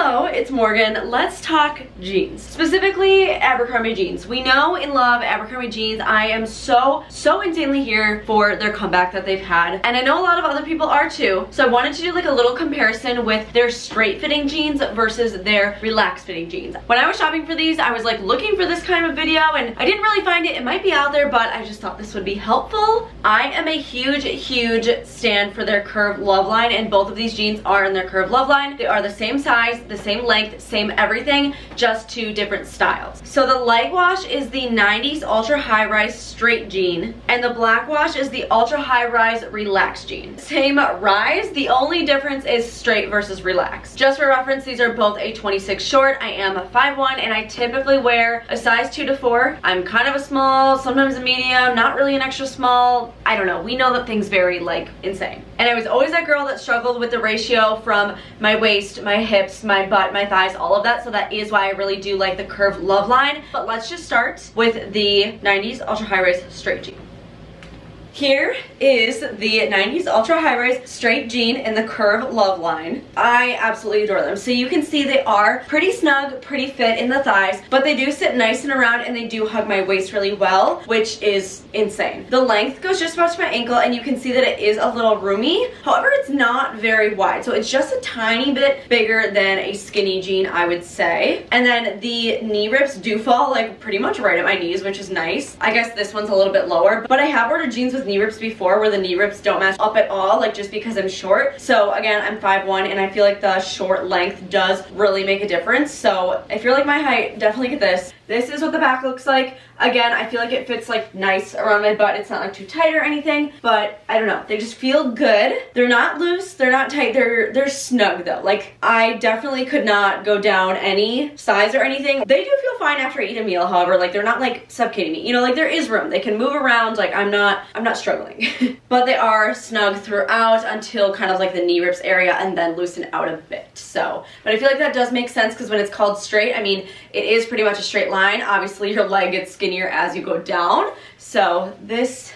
Hello, it's Morgan. Let's talk jeans. Specifically, Abercrombie jeans. We know and love Abercrombie jeans. I am so insanely here for their comeback that they've had. And I know a lot of other people are too. So I wanted to do like a little comparison with their straight fitting jeans versus their relaxed fitting jeans. When I was shopping for these, I was like looking for this kind of video and I didn't really find it. It might be out there, but I just thought this would be helpful. I am a huge stan for their curve love line, and both of these jeans are in their curve love line. They are the same size, the same length, same everything, just two different styles. So the light wash is the 90s ultra high rise straight jean, and the black wash is the ultra high rise relaxed jean. Same rise, the only difference is straight versus relaxed. Just for reference, these are both a 26 short. I am a 5'1", and I typically wear a size 2 to 4. I'm kind of a small, sometimes a medium, not really an extra small. I don't know, we know that things vary like insane. And I was always that girl that struggled with the ratio from my waist, my hips, my butt, my thighs, all of that. So that is why I really do like the curved love line. But let's just start with the 90s ultra high rise straight jean. Here is the 90s ultra high rise straight jean in the curve love line. I absolutely adore them. So you can see they are pretty snug, pretty fit in the thighs, but they do sit nice and around and they do hug my waist really well, which is insane. The length goes just about to my ankle and you can see that it is a little roomy. However, it's not very wide. So it's just a tiny bit bigger than a skinny jean, I would say. And then the knee rips do fall like pretty much right at my knees, which is nice. I guess this one's a little bit lower, but I have ordered jeans with knee rips before where the knee rips don't match up at all, like just because I'm short. So again, I'm 5'1", and I feel like the short length does really make a difference. So if you're like my height, definitely get this. This is what the back looks like. Again, I feel like it fits like nice around my butt. It's not like too tight or anything, but I don't know. They just feel good. They're not loose, they're not tight, they're snug though. Like I definitely could not go down any size or anything. They do feel fine after I eat a meal, however, like they're not like suffocating me. You know, like there is room. They can move around, like I'm not struggling. But they are snug throughout until kind of like the knee rips area and then loosen out a bit. So, but I feel like that does make sense because when it's called straight, I mean, it is pretty much a straight line. Obviously your leg gets skinnier as you go down. So this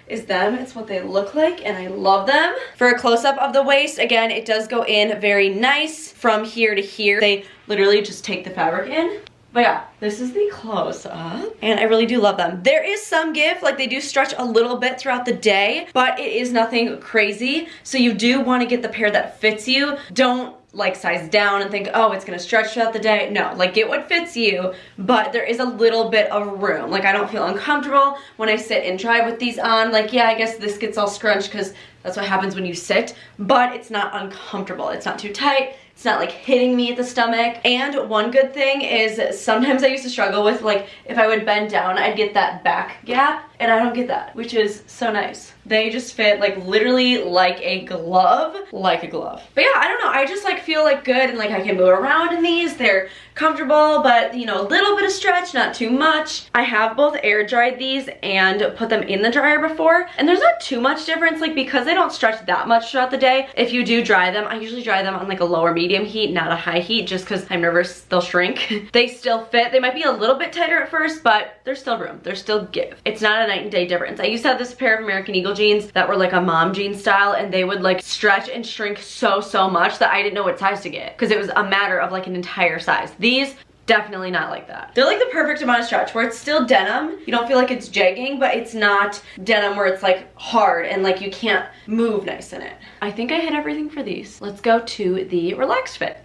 is them. It's what they look like and I love them. For a close-up of the waist, again, it does go in very nice from here to here. They literally just take the fabric in. But yeah, this is the close-up, and I really do love them. There is some give, like they do stretch a little bit throughout the day, but it is nothing crazy. So you do want to get the pair that fits you. Don't like size down and think, oh, it's gonna stretch throughout the day. No, like get what fits you, but there is a little bit of room. Like I don't feel uncomfortable when I sit and drive with these on. Like, yeah, I guess this gets all scrunched because that's what happens when you sit, but it's not uncomfortable. It's not too tight. It's not like hitting me at the stomach. And one good thing is sometimes I used to struggle with like if I would bend down, I'd get that back gap, and I don't get that, which is so nice. They just fit like literally like a glove, But yeah, I don't know, I just like feel like good and like I can move around in these. They're comfortable, but you know, a little bit of stretch, not too much. I have both air dried these and put them in the dryer before, and there's not too much difference, like because they don't stretch that much throughout the day. If you do dry them, I usually dry them on like a lower medium heat, not a high heat, just because I'm nervous they'll shrink. They still fit. They might be a little bit tighter at first, but there's still room. There's still give. It's not a night and day difference. I used to have this pair of American Eagle jeans that were like a mom jean style, and they would like stretch and shrink so much that I didn't know what size to get because it was a matter of like an entire size. These definitely not like that. They're like the perfect amount of stretch where it's still denim. You don't feel like it's jegging, but it's not denim where it's like hard and like you can't move nice in it. I think I hit everything for these. Let's go to the relaxed fit.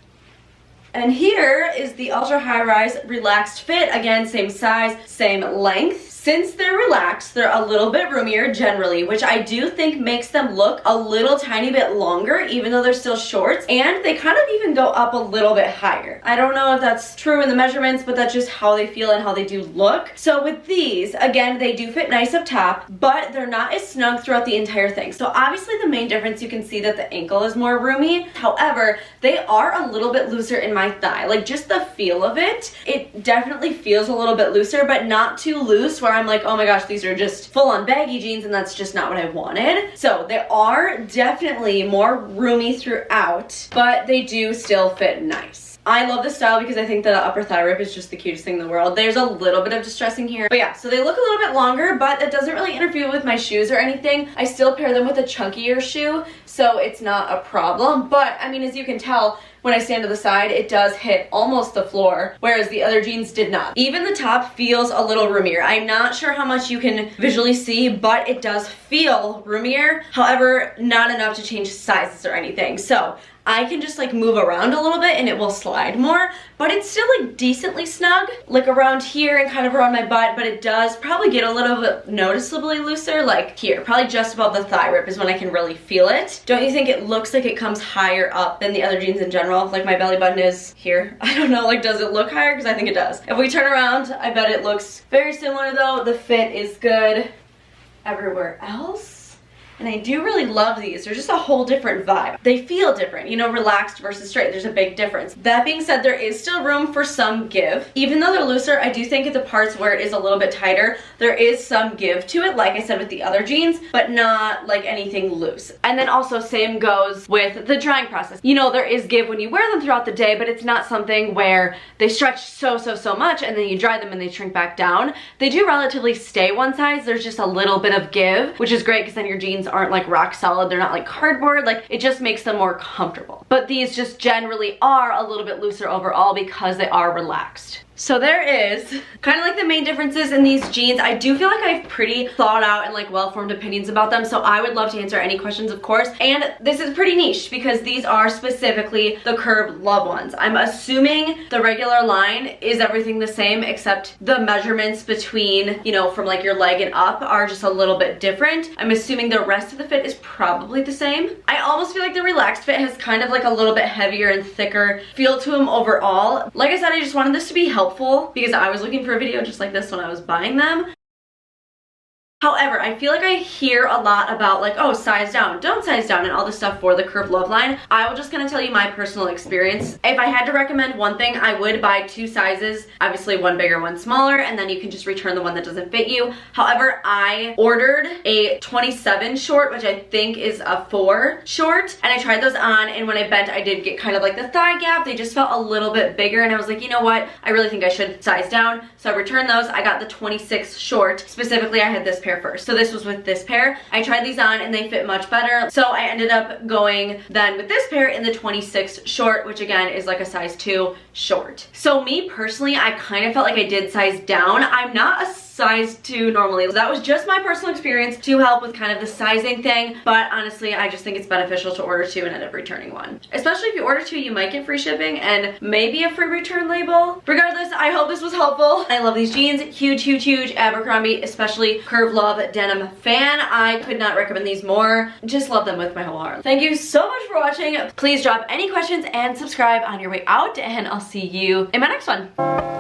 And here is the ultra high rise relaxed fit. Again, same size, same length. Since they're relaxed, they're a little bit roomier generally, which I do think makes them look a little tiny bit longer, even though they're still shorts, and they kind of even go up a little bit higher. I don't know if that's true in the measurements, but that's just how they feel and how they do look. So with these, again, they do fit nice up top, but they're not as snug throughout the entire thing. So obviously the main difference, you can see that the ankle is more roomy. However, they are a little bit looser in my thigh. Like just the feel of it, it definitely feels a little bit looser, but not too loose where I'm like, oh my gosh, these are just full-on baggy jeans, and that's just not what I wanted. So they are definitely more roomy throughout, but they do still fit nice. I love this style because I think the upper thigh rip is just the cutest thing in the world. There's a little bit of distressing here, but yeah, so they look a little bit longer, but it doesn't really interfere with my shoes or anything. I still pair them with a chunkier shoe, so it's not a problem. But I mean, as you can tell, when I stand to the side, it does hit almost the floor, whereas the other jeans did not. Even the top feels a little roomier. I'm not sure how much you can visually see, but it does feel roomier. However, not enough to change sizes or anything. So I can just like move around a little bit and it will slide more, but it's still like decently snug, like around here and kind of around my butt, but it does probably get a little bit noticeably looser, like here, probably just above the thigh rip is when I can really feel it. Don't you think it looks like it comes higher up than the other jeans in general? Like my belly button is here. I don't know, like does it look higher? Because I think it does. If we turn around, I bet it looks very similar though. The fit is good everywhere else. And I do really love these. They're just a whole different vibe. They feel different, you know, relaxed versus straight. There's a big difference. That being said, there is still room for some give. Even though they're looser, I do think at the parts where it is a little bit tighter, there is some give to it, like I said with the other jeans, but not like anything loose. And then also same goes with the drying process. You know, there is give when you wear them throughout the day, but it's not something where they stretch so much and then you dry them and they shrink back down. They do relatively stay one size. There's just a little bit of give, which is great because then your jeans aren't like rock solid. They're not like cardboard. Like it just makes them more comfortable. But these just generally are a little bit looser overall because they are relaxed. So there is kind of like the main differences in these jeans. I do feel like I have pretty thought out and like well-formed opinions about them, so I would love to answer any questions, of course. And this is pretty niche because these are specifically the Curve Love ones. I'm assuming the regular line is everything the same except the measurements between, you know, from like your leg and up are just a little bit different. I'm assuming the rest of the fit is probably the same. I almost feel like the relaxed fit has kind of like a little bit heavier and thicker feel to them overall. Like I said, I just wanted this to be helpful because I was looking for a video just like this when I was buying them. However, I feel like I hear a lot about like, oh, size down, don't size down, and all this stuff for the Curve Love line. I will just kind of tell you my personal experience. If I had to recommend one thing, I would buy 2 sizes, obviously one bigger, one smaller, and then you can just return the one that doesn't fit you. However, I ordered a 27 short, which I think is a 4 short, and I tried those on, and when I bent, I did get kind of like the thigh gap. They just felt a little bit bigger, and I was like, you know what? I really think I should size down. So I returned those. I got the 26 short. Specifically, I had this pair first. So this was with this pair. I tried these on and they fit much better. So I ended up going then with this pair in the 26 short, which again is like a size 2 short. So me personally, I kind of felt like I did size down. I'm not a size 2 normally. That was just my personal experience to help with kind of the sizing thing, but honestly I just think it's beneficial to order 2 and end up returning 1. Especially if you order 2, you might get free shipping and maybe a free return label. Regardless, I hope this was helpful. I love these jeans. Huge Abercrombie, especially Curve Love denim fan. I could not recommend these more. Just love them with my whole heart. Thank you so much for watching. Please drop any questions and subscribe on your way out, and I'll see you in my next one.